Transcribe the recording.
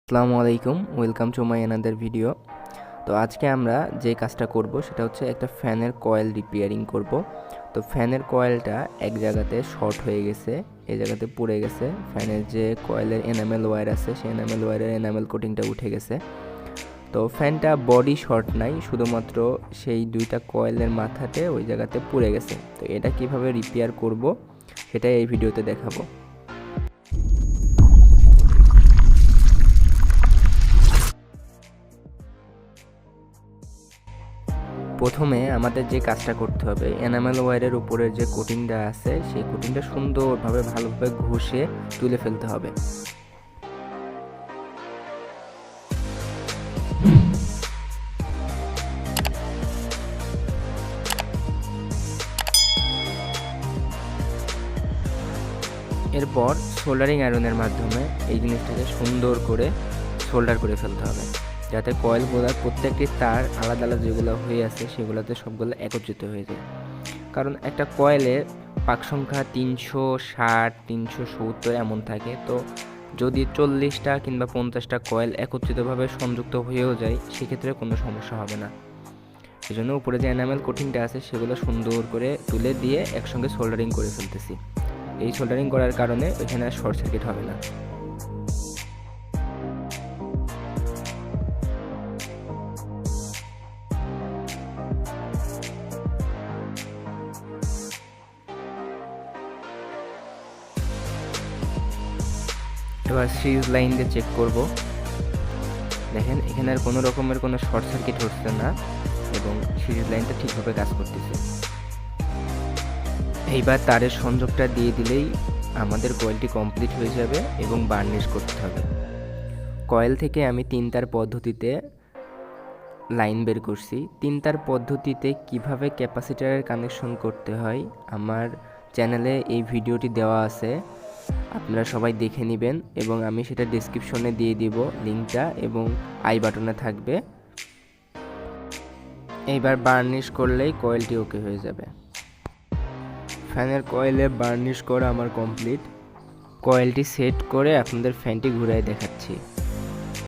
আসসালামু আলাইকুম, welcome to my another video. তো আজকে আমরা যে কাজটা করব সেটা হচ্ছে একটা ফ্যানের কয়েল রিপেয়ারিং করব। তো ফ্যানের কয়েলটা এক জায়গাতে শর্ট হয়ে গেছে, এই জায়গাতে পুড়ে গেছে। ফ্যানের যে কয়েলের এনামেল ওয়্যার আছে সেই এনামেল ওয়্যারের এনামেল কোটিংটা উঠে গেছে। তো ফ্যানটা বডি শর্ট নাই, শুধুমাত্র সেই দুইটা কয়েলের মাথাতে ওই জায়গাতে পুড়ে গেছে। তো এটা কিভাবে রিপেয়ার করব সেটাই এই ভিডিওতে দেখাবো। প্রথমে আমাদের যে কাজটা করতে হবে, এনামেল ওয়্যারের উপরের যে কোটিংটা আছে সেই কোটিংটা সুন্দরভাবে ভালোভাবে ঘষে তুলে ফেলতে হবে। এরপর সোল্ডারিং আয়রনের মাধ্যমে এই জিনিসটাকে সুন্দর করে সোল্ডার করে ফেলতে হবে, যাতে কয়েলগুলোর প্রত্যেকটি তার আলাদা আলাদা যেগুলো হয়ে আছে সেগুলোতে সবগুলো একত্রিত হয়ে যায়। কারণ একটা কয়েলের পাক সংখ্যা 360, 370 এমন থাকে। তো যদি 40টা কিংবা 50টা কয়েল একত্রিতভাবে সংযুক্ত হয়েও যায় সেক্ষেত্রে কোনো সমস্যা হবে না। এই জন্য উপরে যে এনামেল কোটিংটা আছে সেগুলো সুন্দর করে তুলে দিয়ে একসঙ্গে সোল্ডারিং করে ফেলতেছি। এই সোল্ডারিং করার কারণে ওইখানে আর শর্ট সার্কিট হবে না। এবার সিরিজ লাইন দিয়ে চেক করব। দেখেন এখানে আর কোনো রকমের কোনো শর্ট সার্কিট হচ্ছে না এবং সিরিজ লাইনটা ঠিকভাবে কাজ করতেছে। এইবার তারের সংযোগটা দিয়ে দিলেই আমাদের কয়েলটি কমপ্লিট হয়ে যাবে এবং বার্নিশ করতে হবে। কয়েল থেকে আমি 3 তার পদ্ধতিতে লাইন বের করছি। 3 তার পদ্ধতিতে কিভাবে ক্যাপাসিটরের কানেকশন করতে হয় আমার চ্যানেলে এই ভিডিওটি দেওয়া আছে, আপনারা সবাই দেখে নেবেন এবং আমি সেটা ডেসক্রিপশনে দিয়ে দিব লিঙ্কটা এবং আই বাটনে থাকবে। এইবার বার্নিশ করলেই কয়েলটি ওকে হয়ে যাবে। ফ্যানের কয়েলে বার্নিশ করা আমার কমপ্লিট। কয়েলটি সেট করে আপনাদের ফ্যানটি ঘুরিয়ে দেখাচ্ছি।